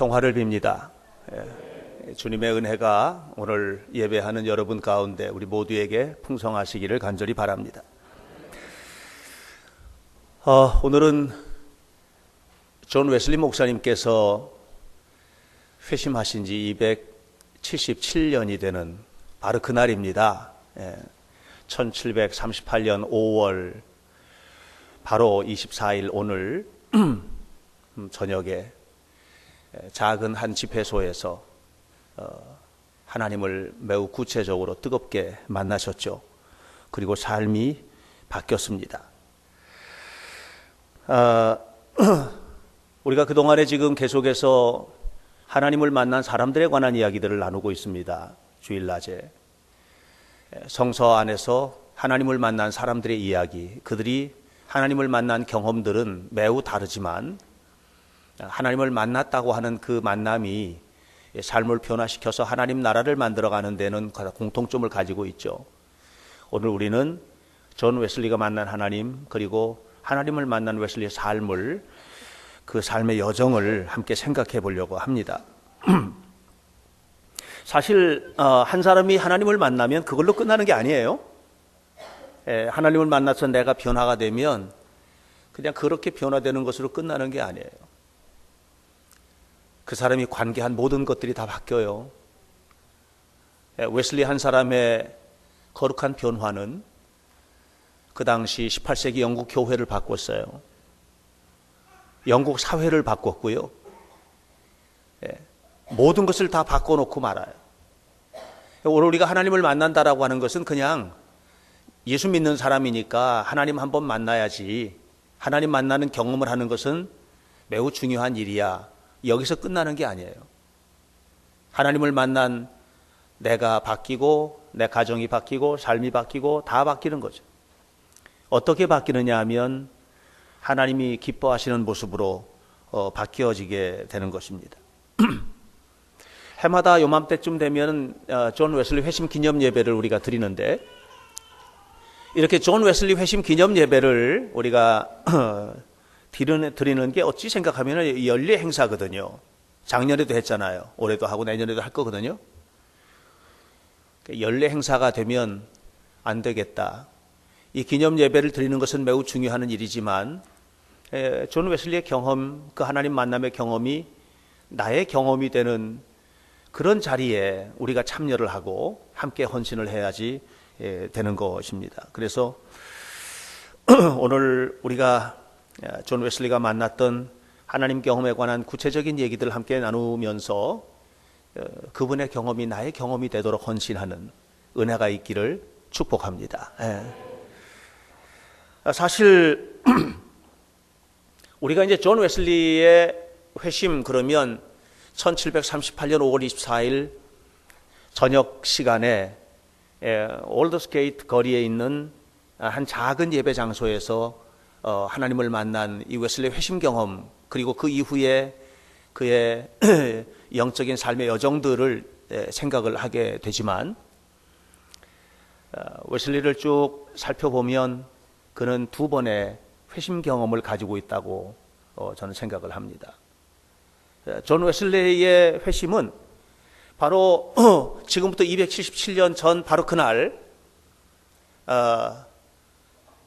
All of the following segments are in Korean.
평화를 빕니다. 주님의 은혜가 오늘 예배하는 여러분 가운데 우리 모두에게 풍성하시기를 간절히 바랍니다. 오늘은 존 웨슬리 목사님께서 회심하신 지 277년이 되는 바로 그날입니다. 1738년 5월 바로 24일 오늘 저녁에 작은 한 집회소에서 하나님을 매우 구체적으로 뜨겁게 만나셨죠. 그리고 삶이 바뀌었습니다. 우리가 그동안에 지금 계속해서 하나님을 만난 사람들에 관한 이야기들을 나누고 있습니다. 주일낮에 성서 안에서 하나님을 만난 사람들의 이야기, 그들이 하나님을 만난 경험들은 매우 다르지만 하나님을 만났다고 하는 그 만남이 삶을 변화시켜서 하나님 나라를 만들어가는 데는 공통점을 가지고 있죠. 오늘 우리는 존 웨슬리가 만난 하나님, 그리고 하나님을 만난 웨슬리의 삶을, 그 삶의 여정을 함께 생각해 보려고 합니다. 사실 한 사람이 하나님을 만나면 그걸로 끝나는 게 아니에요. 하나님을 만나서 내가 변화가 되면 그냥 그렇게 변화되는 것으로 끝나는 게 아니에요. 그 사람이 관계한 모든 것들이 다 바뀌어요. 웨슬리 한 사람의 거룩한 변화는 그 당시 18세기 영국 교회를 바꿨어요. 영국 사회를 바꿨고요. 모든 것을 다 바꿔놓고 말아요. 오늘 우리가 하나님을 만난다라고 하는 것은 그냥 예수 믿는 사람이니까 하나님 한번 만나야지, 하나님 만나는 경험을 하는 것은 매우 중요한 일이야, 여기서 끝나는 게 아니에요. 하나님을 만난 내가 바뀌고, 내 가정이 바뀌고, 삶이 바뀌고, 다 바뀌는 거죠. 어떻게 바뀌느냐 하면 하나님이 기뻐하시는 모습으로 바뀌어지게 되는 것입니다. 해마다 요맘때쯤 되면 존 웨슬리 회심 기념 예배를 우리가 드리는데, 이렇게 존 웨슬리 회심 기념 예배를 우리가 드리는 게 어찌 생각하면 연례 행사거든요. 작년에도 했잖아요. 올해도 하고 내년에도 할 거거든요. 연례 행사가 되면 안 되겠다. 이 기념 예배를 드리는 것은 매우 중요한 일이지만 존 웨슬리의 경험, 그 하나님 만남의 경험이 나의 경험이 되는 그런 자리에 우리가 참여를 하고 함께 헌신을 해야지 되는 것입니다. 그래서 오늘 우리가 존 웨슬리가 만났던 하나님 경험에 관한 구체적인 얘기들을 함께 나누면서 그분의 경험이 나의 경험이 되도록 헌신하는 은혜가 있기를 축복합니다. 사실 우리가 이제 존 웨슬리의 회심 그러면 1738년 5월 24일 저녁 시간에 올드스게이트 거리에 있는 한 작은 예배 장소에서 하나님을 만난 이 웨슬리의 회심 경험, 그리고 그 이후에 그의 영적인 삶의 여정들을 생각을 하게 되지만, 웨슬리를 쭉 살펴보면 그는 두 번의 회심 경험을 가지고 있다고 저는 생각을 합니다. 존 웨슬리의 회심은 바로 지금부터 277년 전 바로 그날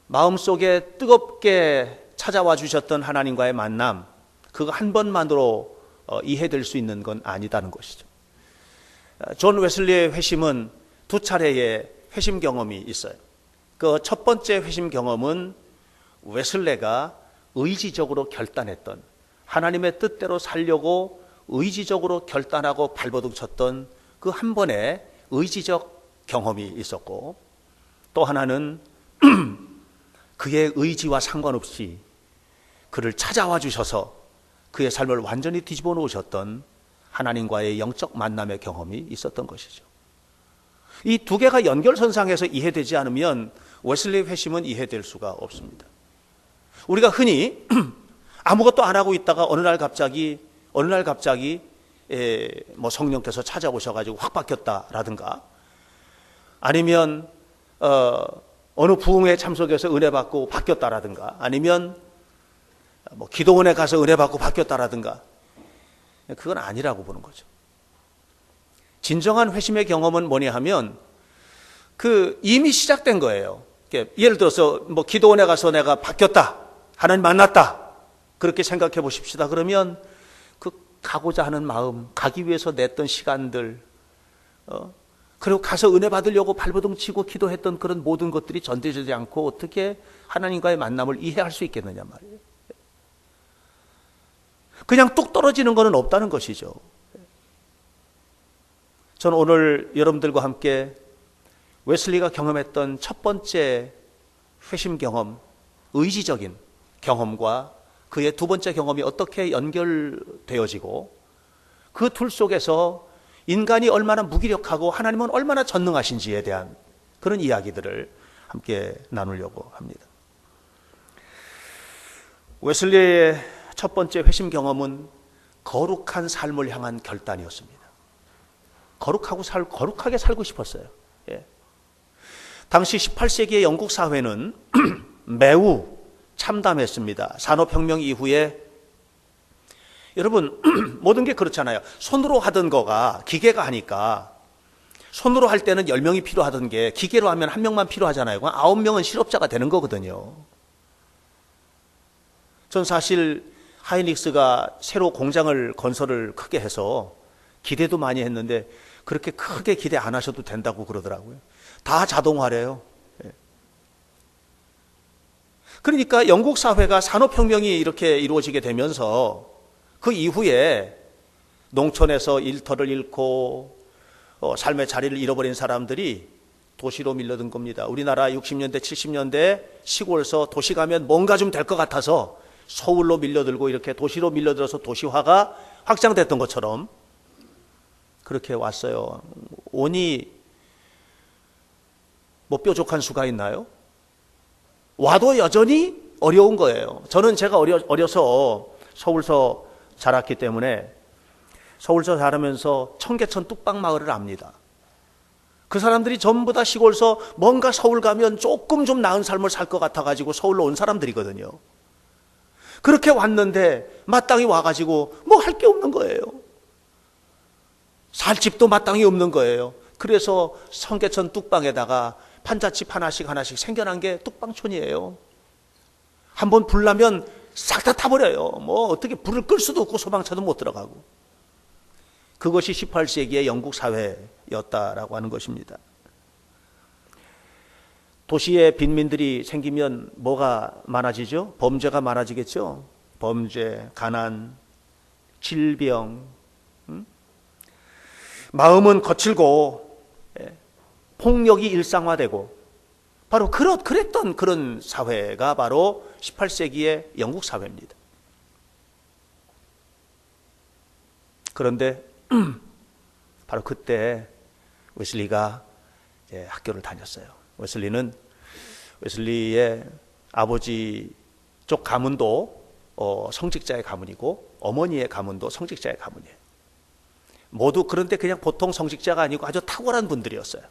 마음속에 뜨겁게 찾아와 주셨던 하나님과의 만남, 그거 한 번만으로 이해될 수 있는 건 아니다는 것이죠. 존 웨슬리의 회심은 두 차례의 회심 경험이 있어요. 그 첫 번째 회심 경험은 웨슬리가 의지적으로 결단했던, 하나님의 뜻대로 살려고 의지적으로 결단하고 발버둥 쳤던 그 한 번의 의지적 경험이 있었고, 또 하나는 그의 의지와 상관없이 그를 찾아와 주셔서 그의 삶을 완전히 뒤집어 놓으셨던 하나님과의 영적 만남의 경험이 있었던 것이죠. 이 두 개가 연결선상에서 이해되지 않으면 웨슬리 회심은 이해될 수가 없습니다. 우리가 흔히 아무것도 안 하고 있다가 어느 날 갑자기 뭐 성령께서 찾아오셔가지고 확 바뀌었다라든가, 아니면 어느 부흥회 참석해서 은혜 받고 바뀌었다라든가, 아니면 뭐 기도원에 가서 은혜 받고 바뀌었다라든가, 그건 아니라고 보는 거죠. 진정한 회심의 경험은 뭐냐 하면 이미 시작된 거예요. 예를 들어서 기도원에 가서 내가 바뀌었다, 하나님 만났다, 그렇게 생각해 보십시다. 그러면 가고자 하는 마음, 가기 위해서 냈던 시간들, 그리고 가서 은혜 받으려고 발버둥 치고 기도했던 그런 모든 것들이 전되지 않고 어떻게 하나님과의 만남을 이해할 수 있겠느냐 말이에요. 그냥 뚝 떨어지는 것은 없다는 것이죠. 저는 오늘 여러분들과 함께 웨슬리가 경험했던 첫 번째 회심 경험, 의지적인 경험과 그의 두 번째 경험이 어떻게 연결되어지고 그 둘 속에서 인간이 얼마나 무기력하고 하나님은 얼마나 전능하신지에 대한 그런 이야기들을 함께 나누려고 합니다. 웨슬리의 첫 번째 회심 경험은 거룩한 삶을 향한 결단이었습니다. 거룩하게 살고 싶었어요. 예. 당시 18세기의 영국 사회는 매우 참담했습니다. 산업혁명 이후에 여러분 모든 게 그렇잖아요. 손으로 하던 거가 기계가 하니까 손으로 할 때는 10명이 필요하던 게 기계로 하면 1명만 필요하잖아요. 9명은 실업자가 되는 거거든요. 전 사실 하이닉스가 새로 공장을 건설을 크게 해서 기대도 많이 했는데 그렇게 크게 기대 안 하셔도 된다고 그러더라고요. 다 자동화래요. 그러니까 영국 사회가 산업혁명이 이렇게 이루어지게 되면서 그 이후에 농촌에서 일터를 잃고 삶의 자리를 잃어버린 사람들이 도시로 밀려든 겁니다. 우리나라 60년대, 70년대 시골에서 도시 가면 뭔가 좀 될 것 같아서 서울로 밀려들고 이렇게 도시로 밀려들어서 도시화가 확장됐던 것처럼 그렇게 왔어요. 오니 뾰족한 수가 있나요? 와도 여전히 어려운 거예요. 저는 제가 어려서 서울서 자랐기 때문에 서울서 자라면서 청계천 뚝방마을을 압니다. 그 사람들이 전부 다 시골서 뭔가 서울 가면 조금 좀 나은 삶을 살 것 같아가지고 서울로 온 사람들이거든요. 그렇게 왔는데 마땅히 와가지고 뭐 할 게 없는 거예요. 살 집도 마땅히 없는 거예요. 그래서 청계천 뚝방에다가 판잣집 하나씩 생겨난 게 뚝방촌이에요. 한번 불 나면 싹 다 타버려요. 뭐 어떻게 불을 끌 수도 없고 소방차도 못 들어가고. 그것이 18세기의 영국 사회였다라고 하는 것입니다. 도시에 빈민들이 생기면 뭐가 많아지죠? 범죄가 많아지겠죠? 범죄, 가난, 질병, 마음은 거칠고 폭력이 일상화되고 바로 그랬던 그런 사회가 바로 18세기의 영국 사회입니다. 그런데 바로 그때 웨슬리가 학교를 다녔어요. 웨슬리의 아버지 쪽 가문도 성직자의 가문이고 어머니의 가문도 성직자의 가문이에요. 모두 그런데 그냥 보통 성직자가 아니고 아주 탁월한 분들이었어요.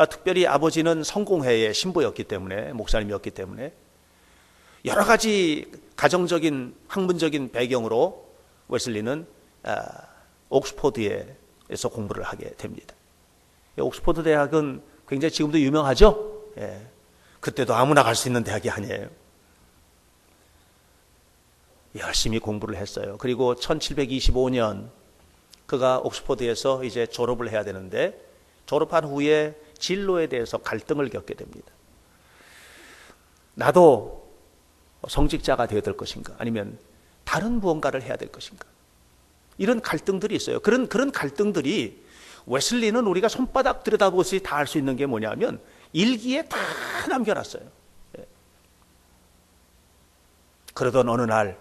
특별히 아버지는 성공회의 신부였기 때문에, 목사님이었기 때문에 여러 가지 가정적인 학문적인 배경으로 웨슬리는 옥스포드에서 공부를 하게 됩니다. 옥스포드 대학은 굉장히 지금도 유명하죠? 예. 그때도 아무나 갈 수 있는 대학이 아니에요. 열심히 공부를 했어요. 그리고 1725년 그가 옥스포드에서 이제 졸업을 해야 되는데 졸업한 후에 진로에 대해서 갈등을 겪게 됩니다. 나도 성직자가 되어야 될 것인가? 아니면 다른 무언가를 해야 될 것인가? 이런 갈등들이 있어요. 그런 갈등들이 웨슬리는 우리가 손바닥 들여다보듯이 다 알 수 있는 게 뭐냐면 일기에 다 남겨놨어요. 그러던 어느 날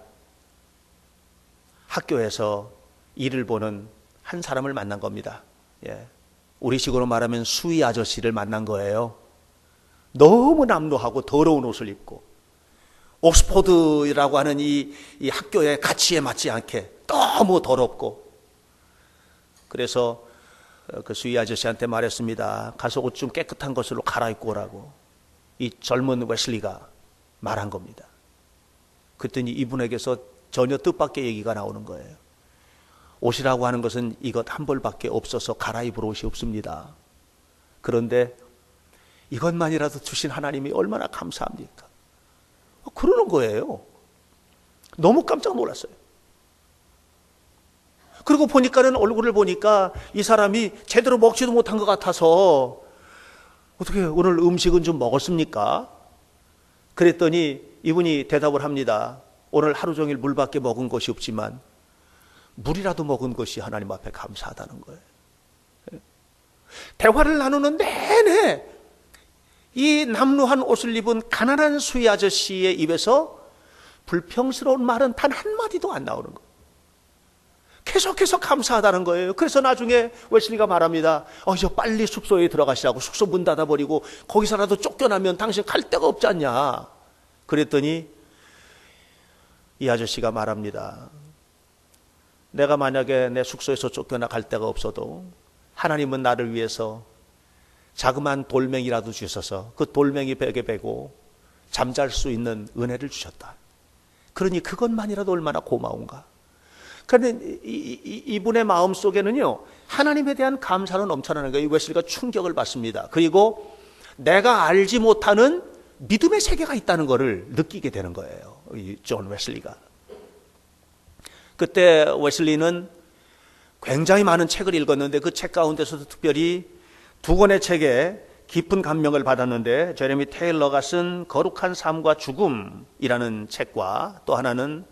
학교에서 일을 보는 한 사람을 만난 겁니다. 우리식으로 말하면 수위 아저씨를 만난 거예요. 너무 남루하고 더러운 옷을 입고 옥스포드라고 하는 이 학교의 가치에 맞지 않게 너무 더럽고, 그래서 그 수위 아저씨한테 말했습니다. 가서 옷 좀 깨끗한 것으로 갈아입고 오라고 이 젊은 웨슬리가 말한 겁니다. 그랬더니 이분에게서 전혀 뜻밖의 얘기가 나오는 거예요. 옷이라고 하는 것은 이것 한 벌밖에 없어서 갈아입을 옷이 없습니다. 그런데 이것만이라도 주신 하나님이 얼마나 감사합니까? 그러는 거예요. 너무 깜짝 놀랐어요. 그리고 보니까는 얼굴을 보니까 이 사람이 제대로 먹지도 못한 것 같아서 어떻게 오늘 음식은 좀 먹었습니까? 그랬더니 이분이 대답을 합니다. 오늘 하루 종일 물밖에 먹은 것이 없지만 물이라도 먹은 것이 하나님 앞에 감사하다는 거예요. 대화를 나누는 내내 이 남루한 옷을 입은 가난한 수의 아저씨의 입에서 불평스러운 말은 단 한마디도 안 나오는 거예요. 계속해서 감사하다는 거예요. 그래서 나중에 웨슬리가 말합니다. 저 빨리 숙소에 들어가시라고. 숙소 문 닫아버리고 거기서라도 쫓겨나면 당신 갈 데가 없지 않냐. 그랬더니 이 아저씨가 말합니다. 내가 만약에 내 숙소에서 쫓겨나 갈 데가 없어도 하나님은 나를 위해서 자그마한 돌멩이라도 주셔서 그 돌멩이 벽에 베고 잠잘 수 있는 은혜를 주셨다. 그러니 그것만이라도 얼마나 고마운가. 그런데 이분의 마음속에는요, 하나님에 대한 감사는 넘쳐나는 거예요. 웨슬리가 충격을 받습니다. 그리고 내가 알지 못하는 믿음의 세계가 있다는 것을 느끼게 되는 거예요. 존 웨슬리가. 그때 웨슬리는 굉장히 많은 책을 읽었는데 그 책 가운데서도 특별히 두 권의 책에 깊은 감명을 받았는데, 제레미 테일러가 쓴 거룩한 삶과 죽음이라는 책과 또 하나는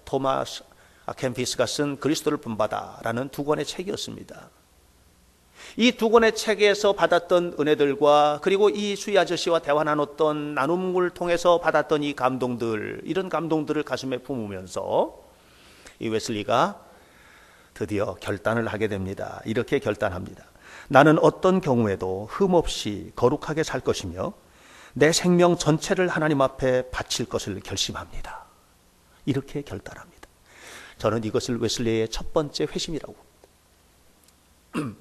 토마스 캠피스가 쓴 그리스도를 본받아라는 두 권의 책이었습니다. 이 두 권의 책에서 받았던 은혜들과 그리고 이 수희 아저씨와 대화 나눴던 나눔을 통해서 받았던 이 감동들, 이런 감동들을 가슴에 품으면서 이 웨슬리가 드디어 결단을 하게 됩니다. 이렇게 결단합니다. 나는 어떤 경우에도 흠없이 거룩하게 살 것이며 내 생명 전체를 하나님 앞에 바칠 것을 결심합니다. 이렇게 결단합니다. 저는 이것을 웨슬리의 첫 번째 회심이라고 봅니다.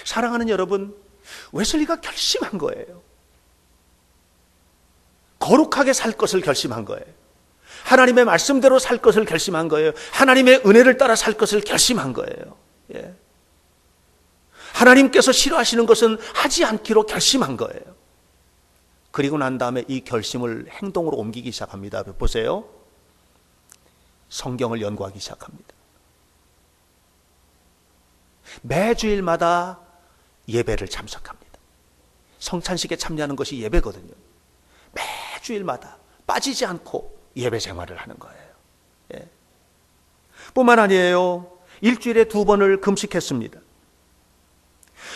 사랑하는 여러분, 웨슬리가 결심한 거예요. 거룩하게 살 것을 결심한 거예요. 하나님의 말씀대로 살 것을 결심한 거예요. 하나님의 은혜를 따라 살 것을 결심한 거예요. 예. 하나님께서 싫어하시는 것은 하지 않기로 결심한 거예요. 그리고 난 다음에 이 결심을 행동으로 옮기기 시작합니다. 보세요. 성경을 연구하기 시작합니다. 매주일마다 예배를 참석합니다. 성찬식에 참여하는 것이 예배거든요. 매주일마다 빠지지 않고 예배 생활을 하는 거예요. 예. 뿐만 아니에요. 일주일에 2번을 금식했습니다.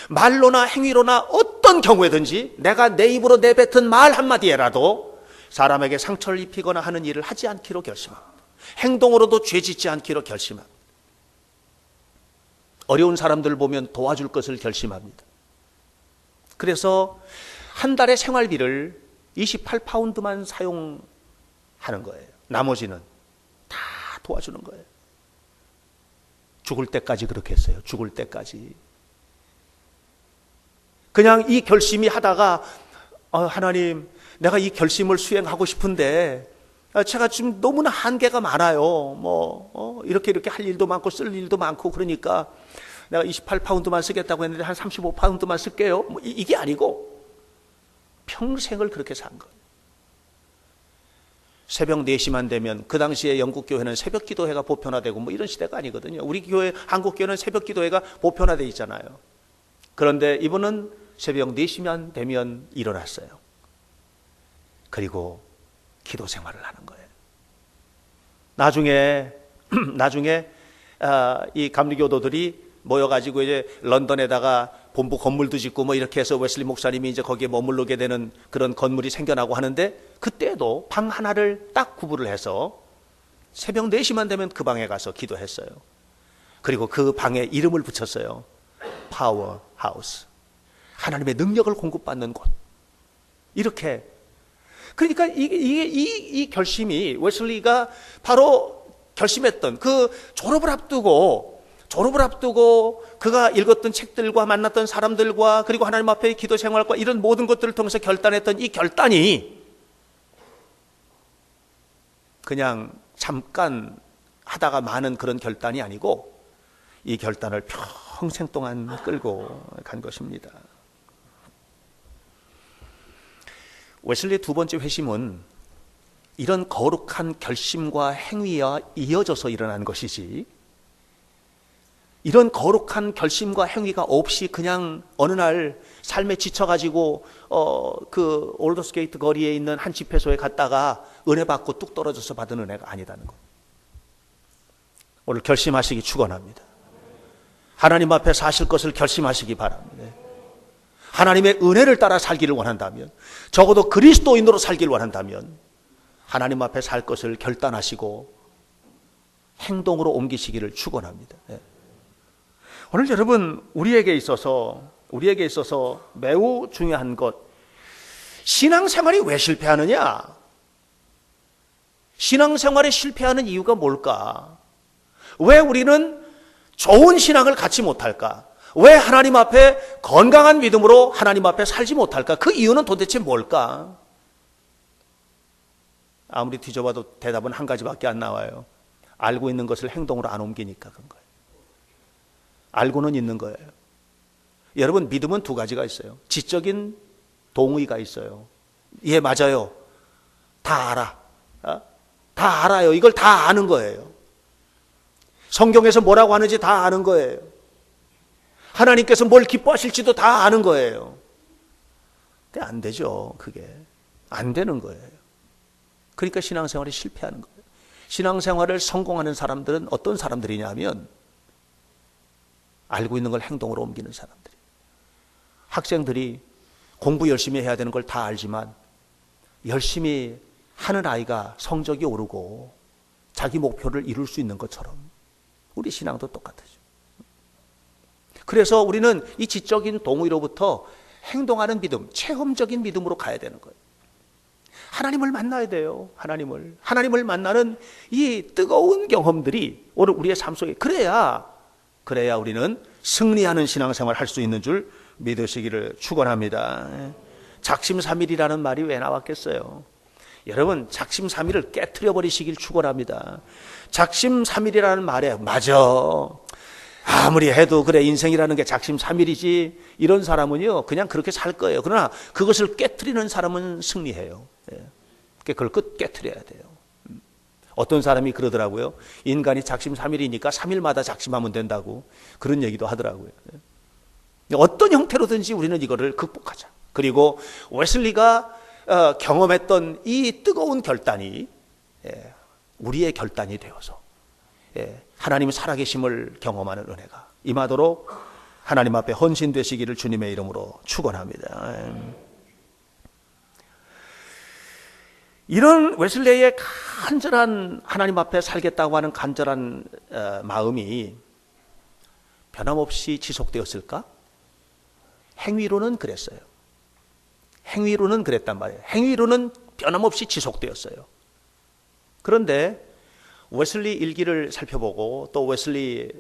말로나 행위로나 어떤 경우에든지 내가 내 입으로 내뱉은 말 한마디에라도 사람에게 상처를 입히거나 하는 일을 하지 않기로 결심합니다. 행동으로도 죄 짓지 않기로 결심합니다. 어려운 사람들 보면 도와줄 것을 결심합니다. 그래서 한 달의 생활비를 28파운드만 사용하는 거예요. 나머지는 다 도와주는 거예요. 죽을 때까지 그렇게 했어요. 죽을 때까지. 그냥 이 결심이 하다가 하나님, 내가 이 결심을 수행하고 싶은데 제가 지금 너무나 한계가 많아요. 이렇게 할 일도 많고 쓸 일도 많고 그러니까 내가 28파운드만 쓰겠다고 했는데 한 35파운드만 쓸게요. 이게 아니고 평생을 그렇게 산 거예요. 새벽 4시만 되면, 그 당시에 영국 교회는 새벽 기도회가 보편화되고 이런 시대가 아니거든요. 우리 교회, 한국 교회는 새벽 기도회가 보편화되어 있잖아요. 그런데 이분은 새벽 4시만 되면 일어났어요. 그리고 기도 생활을 하는 거예요. 나중에 이 감리교도들이 모여가지고 이제 런던에다가 본부 건물도 짓고 이렇게 해서 웨슬리 목사님이 이제 거기에 머무르게 되는 그런 건물이 생겨나고 하는데, 그때도 방 하나를 딱 구분을 해서 새벽 4시만 되면 그 방에 가서 기도했어요. 그리고 그 방에 이름을 붙였어요. 파워 하우스. 하나님의 능력을 공급받는 곳. 이렇게. 그러니까 이 결심이 웨슬리가 바로 결심했던 그 졸업을 앞두고 그가 읽었던 책들과 만났던 사람들과 그리고 하나님 앞에 기도 생활과 이런 모든 것들을 통해서 결단했던 이 결단이 그냥 잠깐 하다가 마는 그런 결단이 아니고 이 결단을 평생 동안 끌고 간 것입니다. 웨슬리의 두 번째 회심은 이런 거룩한 결심과 행위와 이어져서 일어난 것이지, 이런 거룩한 결심과 행위가 없이 그냥 어느 날 삶에 지쳐가지고 그 올더스게이트 거리에 있는 한 집회소에 갔다가 은혜 받고 뚝 떨어져서 받은 은혜가 아니다는 것. 오늘 결심하시기 축원합니다. 하나님 앞에 사실 것을 결심하시기 바랍니다. 하나님의 은혜를 따라 살기를 원한다면, 적어도 그리스도인으로 살기를 원한다면 하나님 앞에 살 것을 결단하시고 행동으로 옮기시기를 축원합니다. 오늘 여러분, 우리에게 있어서 매우 중요한 것, 신앙생활이 왜 실패하느냐? 신앙생활에 실패하는 이유가 뭘까? 왜 우리는 좋은 신앙을 갖지 못할까? 왜 하나님 앞에 건강한 믿음으로 하나님 앞에 살지 못할까? 그 이유는 도대체 뭘까? 아무리 뒤져봐도 대답은 한 가지밖에 안 나와요. 알고 있는 것을 행동으로 안 옮기니까 그런 거예요. 알고는 있는 거예요. 여러분, 믿음은 두 가지가 있어요. 지적인 동의가 있어요. 예, 맞아요. 다 알아. 다 알아요. 이걸 다 아는 거예요. 성경에서 뭐라고 하는지 다 아는 거예요. 하나님께서 뭘 기뻐하실지도 다 아는 거예요. 근데 안 되죠. 그게 안 되는 거예요. 그러니까 신앙생활이 실패하는 거예요. 신앙생활을 성공하는 사람들은 어떤 사람들이냐면 알고 있는 걸 행동으로 옮기는 사람들이에요. 학생들이 공부 열심히 해야 되는 걸 다 알지만 열심히 하는 아이가 성적이 오르고 자기 목표를 이룰 수 있는 것처럼 우리 신앙도 똑같아요. 그래서 우리는 이 지적인 동의로부터 행동하는 믿음, 체험적인 믿음으로 가야 되는 거예요. 하나님을 만나야 돼요. 하나님을 만나는 이 뜨거운 경험들이 오늘 우리의 삶 속에, 그래야 우리는 승리하는 신앙생활 할 수 있는 줄 믿으시기를 축원합니다. 작심삼일이라는 말이 왜 나왔겠어요? 여러분, 작심삼일을 깨트려 버리시길 축원합니다. 작심삼일이라는 말에 맞아, 아무리 해도 그래 인생이라는 게 작심삼일이지, 이런 사람은요 그냥 그렇게 살 거예요. 그러나 그것을 깨트리는 사람은 승리해요. 그걸 깨트려야 돼요. 어떤 사람이 그러더라고요. 인간이 작심삼일이니까 3일마다 작심하면 된다고 그런 얘기도 하더라고요. 어떤 형태로든지 우리는 이거를 극복하자. 그리고 웨슬리가 경험했던 이 뜨거운 결단이 우리의 결단이 되어서 하나님의 살아계심을 경험하는 은혜가 임하도록 하나님 앞에 헌신되시기를 주님의 이름으로 축원합니다. 이런 웨슬레이의 간절한 하나님 앞에 살겠다고 하는 간절한 마음이 변함없이 지속되었을까? 행위로는 그랬어요. 행위로는 그랬단 말이에요. 행위로는 변함없이 지속되었어요. 그런데 웨슬리 일기를 살펴보고 또 웨슬리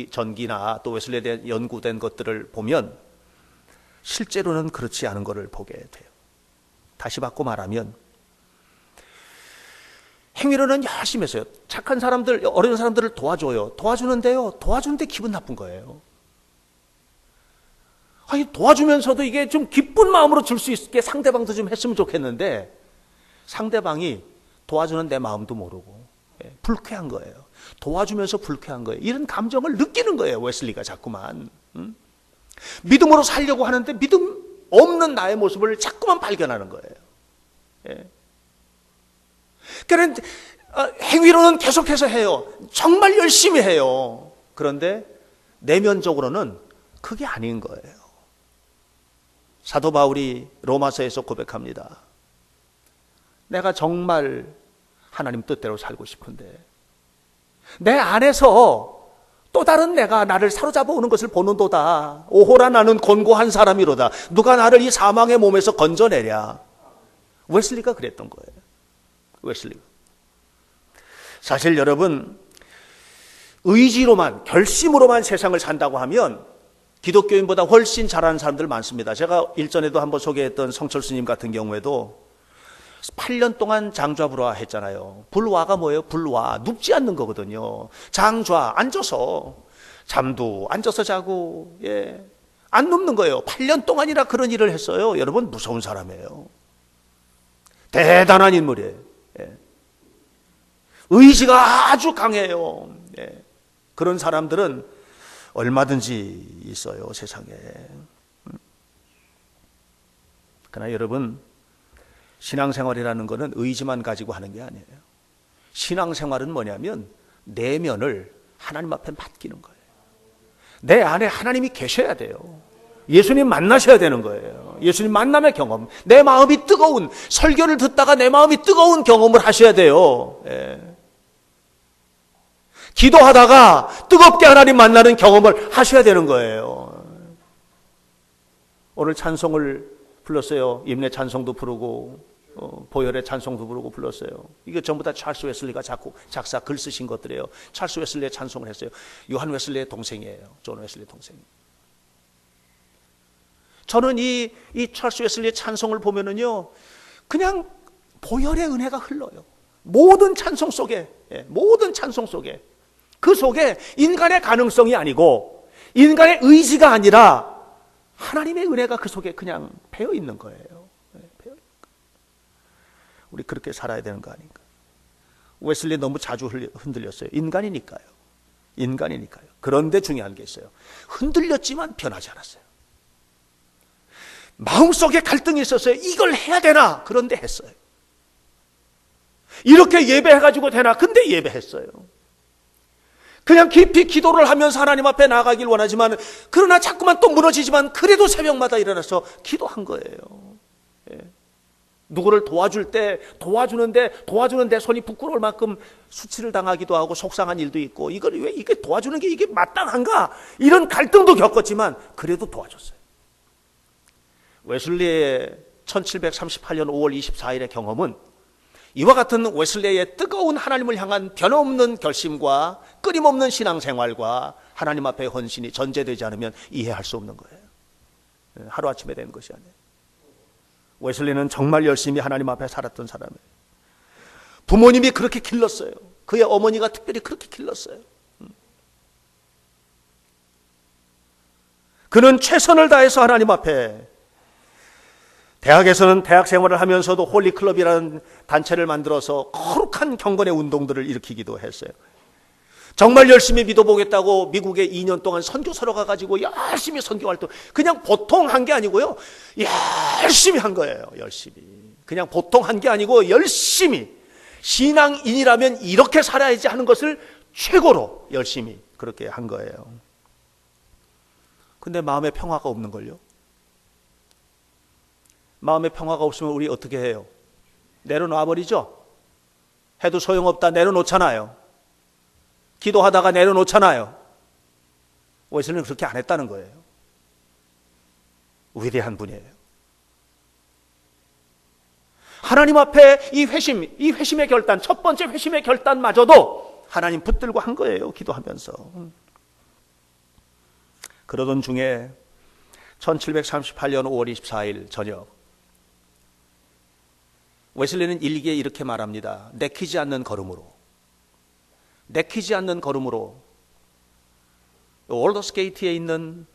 전기나 또 웨슬리에 대한 연구된 것들을 보면 실제로는 그렇지 않은 것을 보게 돼요. 다시 바꿔 말하면 행위로는 열심히 했어요. 착한 사람들, 어려운 사람들을 도와줘요. 도와주는데 기분 나쁜 거예요. 아니, 도와주면서도 이게 좀 기쁜 마음으로 줄 수 있게 상대방도 좀 했으면 좋겠는데 상대방이 도와주는 내 마음도 모르고 불쾌한 거예요. 도와주면서 불쾌한 거예요. 이런 감정을 느끼는 거예요. 웨슬리가 자꾸만 믿음으로 살려고 하는데 믿음 없는 나의 모습을 자꾸만 발견하는 거예요. 그러니까 행위로는 계속해서 해요. 정말 열심히 해요. 그런데 내면적으로는 그게 아닌 거예요. 사도 바울이 로마서에서 고백합니다. 내가 정말 하나님 뜻대로 살고 싶은데 내 안에서 또 다른 내가 나를 사로잡아 오는 것을 보는도다. 오호라 나는 곤고한 사람이로다. 누가 나를 이 사망의 몸에서 건져내랴. 웨슬리가 그랬던 거예요. 웨슬리가. 사실 여러분, 의지로만, 결심으로만 세상을 산다고 하면 기독교인보다 훨씬 잘하는 사람들 많습니다. 제가 일전에도 한번 소개했던 성철 스님 같은 경우에도 8년 동안 장좌불화 했잖아요. 불화가 뭐예요? 불화, 눕지 않는 거거든요. 장좌, 앉아서 잠도 앉아서 자고, 안 눕는 거예요. 8년 동안이나 그런 일을 했어요. 여러분, 무서운 사람이에요. 대단한 인물이에요. 의지가 아주 강해요. 그런 사람들은 얼마든지 있어요, 세상에. 그러나 여러분, 신앙생활이라는 것은 의지만 가지고 하는 게 아니에요. 신앙생활은 뭐냐면 내면을 하나님 앞에 맡기는 거예요. 내 안에 하나님이 계셔야 돼요. 예수님 만나셔야 되는 거예요. 예수님 만남의 경험, 내 마음이 뜨거운, 설교를 듣다가 내 마음이 뜨거운 경험을 하셔야 돼요. 기도하다가 뜨겁게 하나님 만나는 경험을 하셔야 되는 거예요. 오늘 찬송을 불렀어요. 임내 찬송도 부르고 보혈의 찬송도 부르고 불렀어요. 이게 전부 다 찰스 웨슬리가 작사 글 쓰신 것들이에요. 찰스 웨슬리의 찬송을 했어요. 요한 웨슬리의 동생이에요. 존 웨슬리의 동생. 저는 이 찰스 웨슬리의 찬송을 보면은요, 그냥 보혈의 은혜가 흘러요. 모든 찬송 속에, 그 속에 인간의 가능성이 아니고 인간의 의지가 아니라 하나님의 은혜가 그 속에 그냥 배어 있는 거예요. 우리 그렇게 살아야 되는 거 아닌가? 웨슬리 너무 자주 흔들렸어요. 인간이니까요. 그런데 중요한 게 있어요. 흔들렸지만 변하지 않았어요. 마음속에 갈등이 있었어요. 이걸 해야 되나? 그런데 했어요. 이렇게 예배해가지고 되나? 근데 예배했어요. 그냥 깊이 기도를 하면서 하나님 앞에 나아가길 원하지만, 그러나 자꾸만 또 무너지지만 그래도 새벽마다 일어나서 기도한 거예요. 누구를 도와줄 때 도와주는데 손이 부끄러울 만큼 수치를 당하기도 하고 속상한 일도 있고, 이걸 왜 이게 도와주는 게 이게 마땅한가? 이런 갈등도 겪었지만 그래도 도와줬어요. 웨슬리의 1738년 5월 24일의 경험은 이와 같은 웨슬리의 뜨거운 하나님을 향한 변함없는 결심과 끊임없는 신앙생활과 하나님 앞의 헌신이 전제되지 않으면 이해할 수 없는 거예요. 하루아침에 된 것이 아니에요. 웨슬리는 정말 열심히 하나님 앞에 살았던 사람이에요. 부모님이 그렇게 길렀어요. 그의 어머니가 특별히 그렇게 길렀어요. 그는 최선을 다해서 하나님 앞에, 대학에서는 대학 생활을 하면서도 홀리클럽이라는 단체를 만들어서 거룩한 경건의 운동들을 일으키기도 했어요. 정말 열심히 믿어보겠다고 미국에 2년 동안 선교사로 가가지고 열심히 선교 활동, 그냥 보통 한 게 아니고요, 열심히 한 거예요. 열심히. 그냥 보통 한 게 아니고 열심히. 신앙인이라면 이렇게 살아야지 하는 것을 최고로 열심히 그렇게 한 거예요. 근데 마음에 평화가 없는걸요. 마음에 평화가 없으면 우리 어떻게 해요? 내려놔버리죠? 해도 소용없다 내려놓잖아요. 기도하다가 내려놓잖아요. 웨슬리는 그렇게 안 했다는 거예요. 위대한 분이에요. 하나님 앞에 이 회심의 결단, 첫 번째 회심의 결단마저도 하나님 붙들고 한 거예요. 기도하면서. 그러던 중에 1738년 5월 24일 저녁, 웨슬리는 일기에 이렇게 말합니다. 내키지 않는 걸음으로 올더스게이트에 있는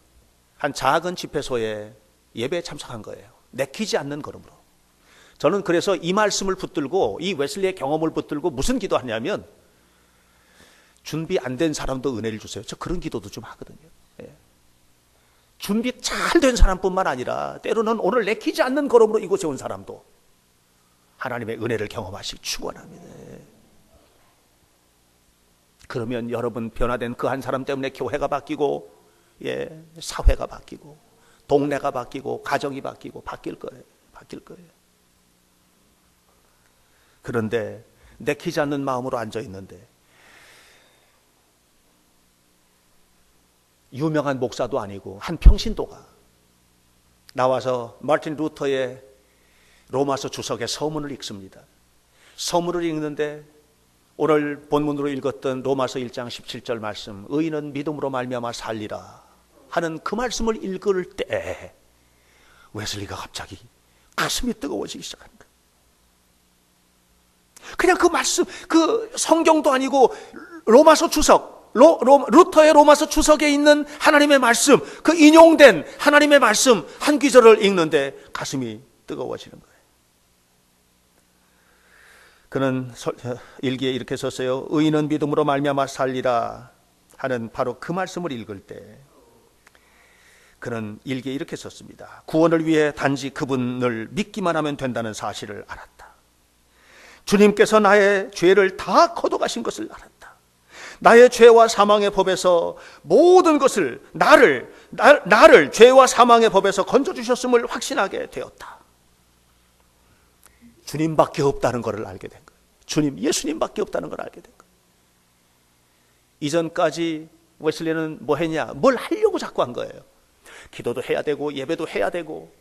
한 작은 집회소에 예배에 참석한 거예요. 내키지 않는 걸음으로. 저는 그래서 이 말씀을 붙들고, 이 웨슬리의 경험을 붙들고 무슨 기도하냐면, 준비 안 된 사람도 은혜를 주세요. 저 그런 기도도 좀 하거든요. 준비 잘 된 사람뿐만 아니라 때로는 오늘 내키지 않는 걸음으로 이곳에 온 사람도 하나님의 은혜를 경험하시기 축원합니다. 그러면 여러분 변화된 그 한 사람 때문에 교회가 바뀌고, 사회가 바뀌고, 동네가 바뀌고, 가정이 바뀌고, 바뀔 거예요. 그런데 내키지 않는 마음으로 앉아 있는데, 유명한 목사도 아니고 한 평신도가 나와서 마틴 루터의 로마서 주석의 서문을 읽습니다. 서문을 읽는데 오늘 본문으로 읽었던 로마서 1장 17절 말씀, 의인은 믿음으로 말미암아 살리라 하는 그 말씀을 읽을 때 웨슬리가 갑자기 가슴이 뜨거워지기 시작한 거예요. 그냥 그 말씀, 그 성경도 아니고 로마서 주석, 루터의 로마서 주석에 있는 하나님의 말씀, 그 인용된 하나님의 말씀 한 구절을 읽는데 가슴이 뜨거워지는 거예요. 그는 일기에 이렇게 썼어요. 의인은 믿음으로 말미암아 살리라 하는 바로 그 말씀을 읽을 때 그는 일기에 이렇게 썼습니다. 구원을 위해 단지 그분을 믿기만 하면 된다는 사실을 알았다. 주님께서 나의 죄를 다 걷어가신 것을 알았다. 나의 죄와 사망의 법에서 모든 것을 나를 죄와 사망의 법에서 건져주셨음을 확신하게 되었다. 주님밖에 없다는 것을 알게 된 거예요. 예수님밖에 없다는 걸 알게 된 거예요. 이전까지 웨슬리는 뭐 했냐? 뭘 하려고 자꾸 한 거예요. 기도도 해야 되고 예배도 해야 되고,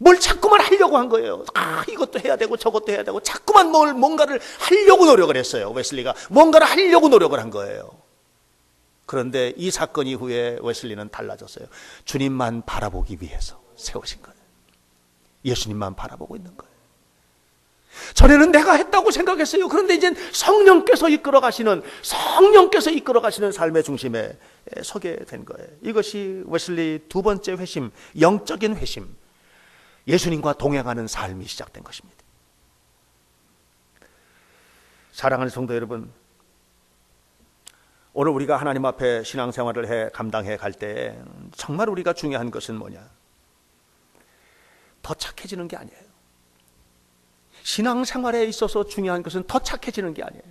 뭘 자꾸만 하려고 한 거예요. 이것도 해야 되고 저것도 해야 되고 자꾸만 뭔가를 하려고 노력을 했어요. 웨슬리가 뭔가를 하려고 노력을 한 거예요. 그런데 이 사건 이후에 웨슬리는 달라졌어요. 주님만 바라보기 위해서 세우신 거예요. 예수님만 바라보고 있는 거예요. 전에는 내가 했다고 생각했어요. 그런데 이제 성령께서 이끌어 가시는 삶의 중심에 서게 된 거예요. 이것이 웨슬리 두 번째 회심, 영적인 회심, 예수님과 동행하는 삶이 시작된 것입니다. 사랑하는 성도 여러분, 오늘 우리가 하나님 앞에 신앙생활을 감당해 갈 때 정말 우리가 중요한 것은 뭐냐? 더 착해지는 게 아니에요. 신앙생활에 있어서 중요한 것은 더 착해지는 게 아니에요.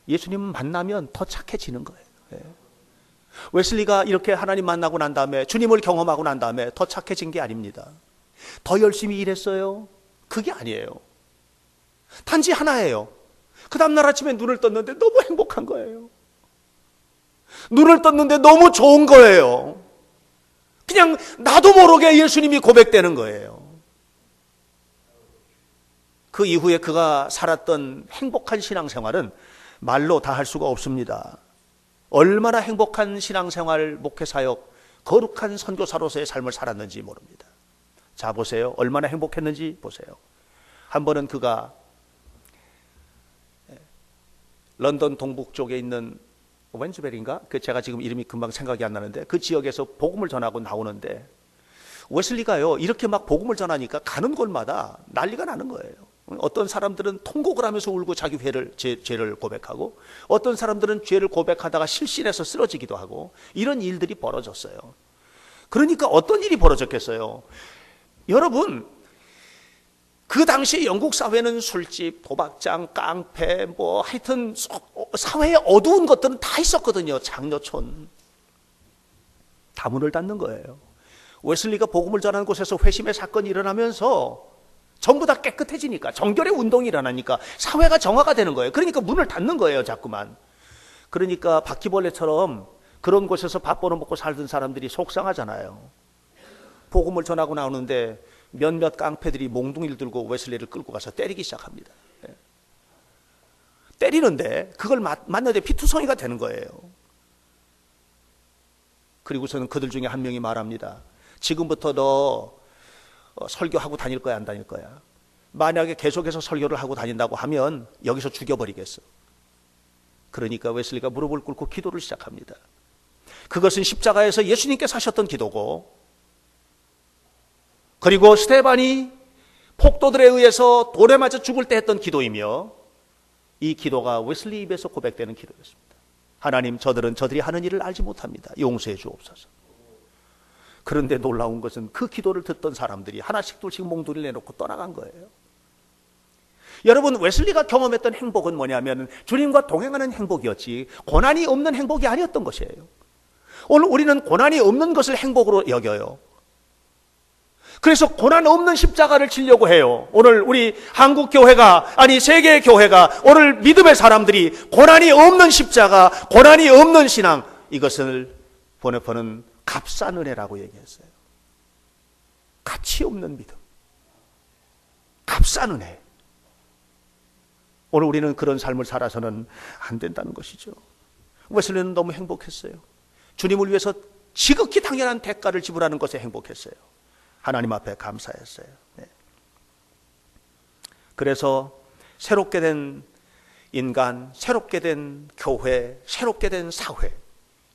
예수님 만나면 더 착해지는 거예요. 웨슬리가 이렇게 하나님 만나고 난 다음에, 주님을 경험하고 난 다음에 더 착해진 게 아닙니다. 더 열심히 일했어요? 그게 아니에요. 단지 하나예요. 그 다음날 아침에 눈을 떴는데 너무 행복한 거예요. 눈을 떴는데 너무 좋은 거예요. 그냥 나도 모르게 예수님이 고백되는 거예요. 그 이후에 그가 살았던 행복한 신앙생활은 말로 다 할 수가 없습니다. 얼마나 행복한 신앙생활, 목회사역, 거룩한 선교사로서의 삶을 살았는지 모릅니다. 자, 보세요. 얼마나 행복했는지 보세요. 한 번은 그가 런던 동북 쪽에 있는 웬즈베리인가? 제가 지금 이름이 금방 생각이 안 나는데 그 지역에서 복음을 전하고 나오는데 웨슬리가요, 이렇게 막 복음을 전하니까 가는 곳마다 난리가 나는 거예요. 어떤 사람들은 통곡을 하면서 울고 자기 죄를 고백하고, 어떤 사람들은 죄를 고백하다가 실신해서 쓰러지기도 하고, 이런 일들이 벌어졌어요. 그러니까 어떤 일이 벌어졌겠어요? 여러분, 그 당시 영국 사회는 술집, 도박장, 깡패, 하여튼 사회의 어두운 것들은 다 있었거든요. 장려촌. 다 문을 닫는 거예요. 웨슬리가 복음을 전하는 곳에서 회심의 사건이 일어나면서 전부 다 깨끗해지니까, 정결의 운동이 일어나니까 사회가 정화가 되는 거예요. 그러니까 문을 닫는 거예요, 자꾸만. 그러니까 바퀴벌레처럼 그런 곳에서 밥 벌어먹고 살던 사람들이 속상하잖아요. 복음을 전하고 나오는데 몇몇 깡패들이 몽둥이를 들고 웨슬리를 끌고 가서 때리기 시작합니다. 때리는데 그걸 맞는데 피투성이가 되는 거예요. 그리고서는 그들 중에 한 명이 말합니다. 지금부터 너 설교하고 다닐 거야, 안 다닐 거야? 만약에 계속해서 설교를 하고 다닌다고 하면 여기서 죽여버리겠어. 그러니까 웨슬리가 무릎을 꿇고 기도를 시작합니다. 그것은 십자가에서 예수님께서 하셨던 기도고, 그리고 스테반이 폭도들에 의해서 돌에 맞아 죽을 때 했던 기도이며, 이 기도가 웨슬리 입에서 고백되는 기도였습니다. 하나님, 저들이 하는 일을 알지 못합니다. 용서해 주옵소서. 그런데 놀라운 것은 그 기도를 듣던 사람들이 하나씩 둘씩 몽둥이를 내놓고 떠나간 거예요. 여러분, 웨슬리가 경험했던 행복은 뭐냐면 주님과 동행하는 행복이었지 고난이 없는 행복이 아니었던 것이에요. 오늘 우리는 고난이 없는 것을 행복으로 여겨요. 그래서 고난 없는 십자가를 지려고 해요. 오늘 우리 한국 교회가, 아니 세계 교회가, 오늘 믿음의 사람들이 고난이 없는 십자가, 고난이 없는 신앙, 이것을 보네포는 값싼 은혜라고 얘기했어요. 가치 없는 믿음, 값싼 은혜. 오늘 우리는 그런 삶을 살아서는 안 된다는 것이죠. 웨슬리는 너무 행복했어요. 주님을 위해서 지극히 당연한 대가를 지불하는 것에 행복했어요. 하나님 앞에 감사했어요. 네. 그래서 새롭게 된 인간, 새롭게 된 교회, 새롭게 된 사회,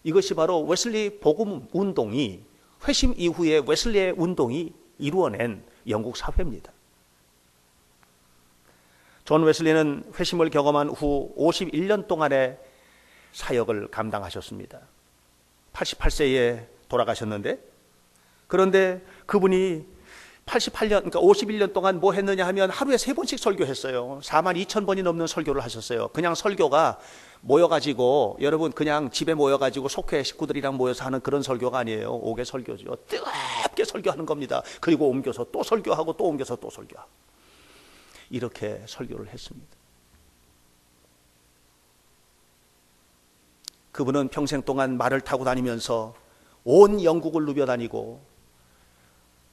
이것이 바로 웨슬리 복음 운동이, 회심 이후에 웨슬리의 운동이 이루어낸 영국 사회입니다. 존 웨슬리는 회심을 경험한 후 51년 동안의 사역을 감당하셨습니다. 88세에 돌아가셨는데, 그런데 그분이 88년, 그러니까 51년 동안 뭐 했느냐 하면 하루에 3번씩 설교했어요. 42,000번이 넘는 설교를 하셨어요. 그냥 설교가 모여가지고, 여러분 그냥 집에 모여가지고 속회 식구들이랑 모여서 하는 그런 설교가 아니에요. 옥외 설교죠. 뜨겁게 설교하는 겁니다. 그리고 옮겨서 또 설교하고 또 옮겨서 또 설교하고. 이렇게 설교를 했습니다. 그분은 평생 동안 말을 타고 다니면서 온 영국을 누벼 다니고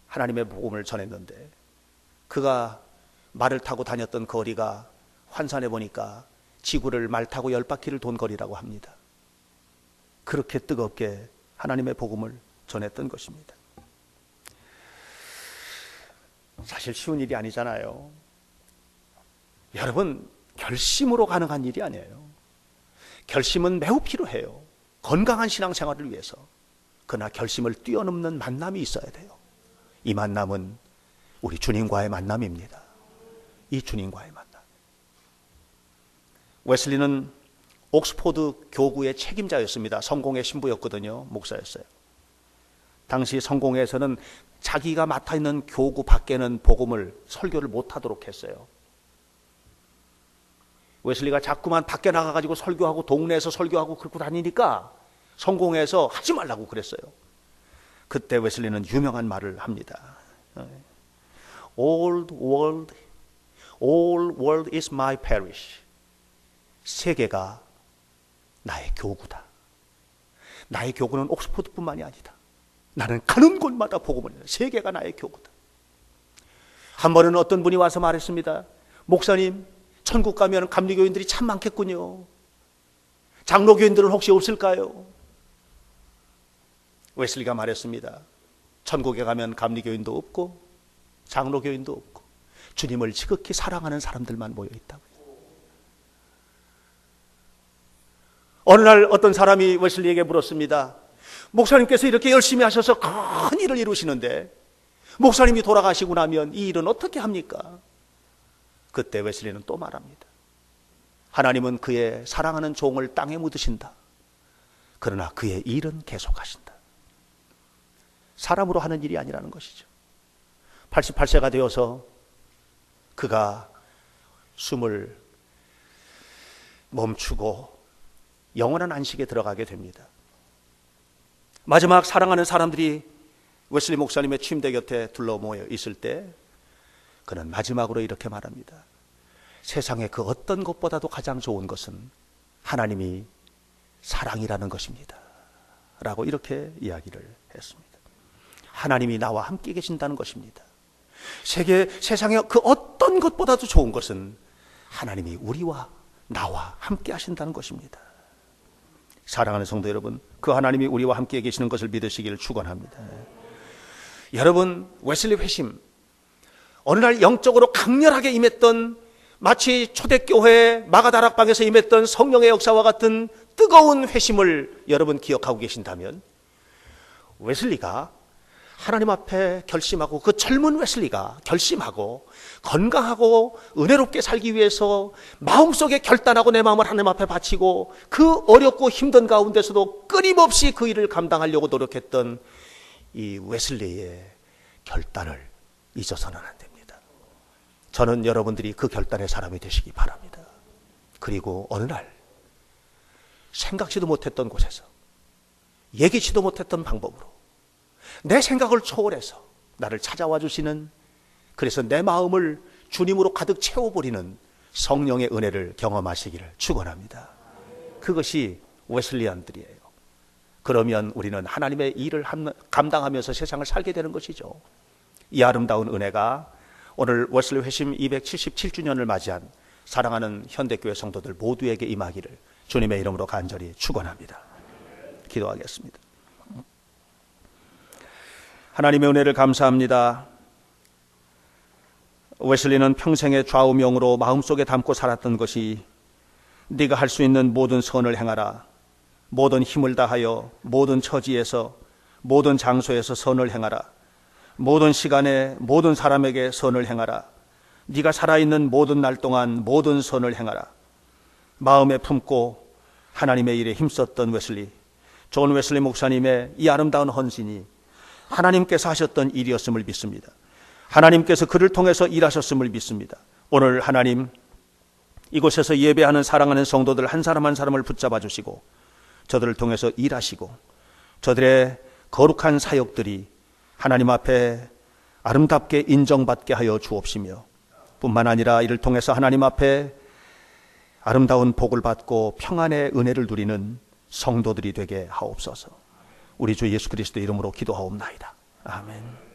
하나님의 복음을 전했는데, 그가 말을 타고 다녔던 거리가 환산해 보니까 지구를 말 타고 10바퀴를 돈 거리라고 합니다. 그렇게 뜨겁게 하나님의 복음을 전했던 것입니다. 사실 쉬운 일이 아니잖아요. 여러분, 결심으로 가능한 일이 아니에요. 결심은 매우 필요해요. 건강한 신앙생활을 위해서. 그러나 결심을 뛰어넘는 만남이 있어야 돼요. 이 만남은 우리 주님과의 만남입니다. 이 주님과의 만남. 웨슬리는 옥스포드 교구의 책임자였습니다. 성공의 신부였거든요. 목사였어요. 당시 성공회에서는 자기가 맡아 있는 교구 밖에는 복음을 설교를 못하도록 했어요. 웨슬리가 자꾸만 밖에 나가가지고 설교하고 동네에서 설교하고 그러고 다니니까 성공회에서 하지 말라고 그랬어요. 그때 웨슬리는 유명한 말을 합니다. All world is my parish. 세계가 나의 교구다. 나의 교구는 옥스포드뿐만이 아니다. 나는 가는 곳마다 복음을 해요. 세계가 나의 교구다. 한 번은 어떤 분이 와서 말했습니다. 목사님, 천국 가면 감리교인들이 참 많겠군요. 장로교인들은 혹시 없을까요? 웨슬리가 말했습니다. 천국에 가면 감리교인도 없고 장로교인도 없고 주님을 지극히 사랑하는 사람들만 모여 있다고요. 어느 날 어떤 사람이 웨슬리에게 물었습니다. 목사님께서 이렇게 열심히 하셔서 큰 일을 이루시는데 목사님이 돌아가시고 나면 이 일은 어떻게 합니까? 그때 웨슬리는 또 말합니다. 하나님은 그의 사랑하는 종을 땅에 묻으신다. 그러나 그의 일은 계속하신다. 사람으로 하는 일이 아니라는 것이죠. 88세가 되어서 그가 숨을 멈추고 영원한 안식에 들어가게 됩니다. 마지막 사랑하는 사람들이 웨슬리 목사님의 침대 곁에 둘러 모여 있을 때 그는 마지막으로 이렇게 말합니다. 세상의 그 어떤 것보다도 가장 좋은 것은 하나님이 사랑이라는 것입니다. 라고 이렇게 이야기를 했습니다. 하나님이 나와 함께 계신다는 것입니다. 세상의 그 어떤 것보다도 좋은 것은 하나님이 우리와 나와 함께 하신다는 것입니다. 사랑하는 성도 여러분, 그 하나님이 우리와 함께 계시는 것을 믿으시기를 축원합니다. 여러분, 웨슬리 회심, 어느 날 영적으로 강렬하게 임했던, 마치 초대교회 마가다락방에서 임했던 성령의 역사와 같은 뜨거운 회심을 여러분 기억하고 계신다면, 웨슬리가 하나님 앞에 결심하고, 그 젊은 웨슬리가 결심하고 건강하고 은혜롭게 살기 위해서 마음속에 결단하고 내 마음을 하나님 앞에 바치고 그 어렵고 힘든 가운데서도 끊임없이 그 일을 감당하려고 노력했던 이 웨슬리의 결단을 잊어서는 안 됩니다. 저는 여러분들이 그 결단의 사람이 되시기 바랍니다. 그리고 어느 날 생각지도 못했던 곳에서, 예기치도 못했던 방법으로 내 생각을 초월해서 나를 찾아와 주시는, 그래서 내 마음을 주님으로 가득 채워버리는 성령의 은혜를 경험하시기를 축원합니다. 그것이 웨슬리안들이에요. 그러면 우리는 하나님의 일을 감당하면서 세상을 살게 되는 것이죠. 이 아름다운 은혜가 오늘 웨슬리 회심 277주년을 맞이한 사랑하는 현대교회 성도들 모두에게 임하기를 주님의 이름으로 간절히 축원합니다. 기도하겠습니다. 하나님의 은혜를 감사합니다. 웨슬리는 평생의 좌우명으로 마음속에 담고 살았던 것이 네가 할 수 있는 모든 선을 행하라. 모든 힘을 다하여 모든 처지에서 모든 장소에서 선을 행하라. 모든 시간에 모든 사람에게 선을 행하라. 네가 살아있는 모든 날 동안 모든 선을 행하라. 마음에 품고 하나님의 일에 힘썼던 웨슬리, 존 웨슬리 목사님의 이 아름다운 헌신이 하나님께서 하셨던 일이었음을 믿습니다. 하나님께서 그를 통해서 일하셨음을 믿습니다. 오늘 하나님 이곳에서 예배하는 사랑하는 성도들 한 사람 한 사람을 붙잡아 주시고 저들을 통해서 일하시고 저들의 거룩한 사역들이 하나님 앞에 아름답게 인정받게 하여 주옵시며 뿐만 아니라 이를 통해서 하나님 앞에 아름다운 복을 받고 평안의 은혜를 누리는 성도들이 되게 하옵소서. 우리 주 예수 그리스도 이름으로 기도하옵나이다. 아멘.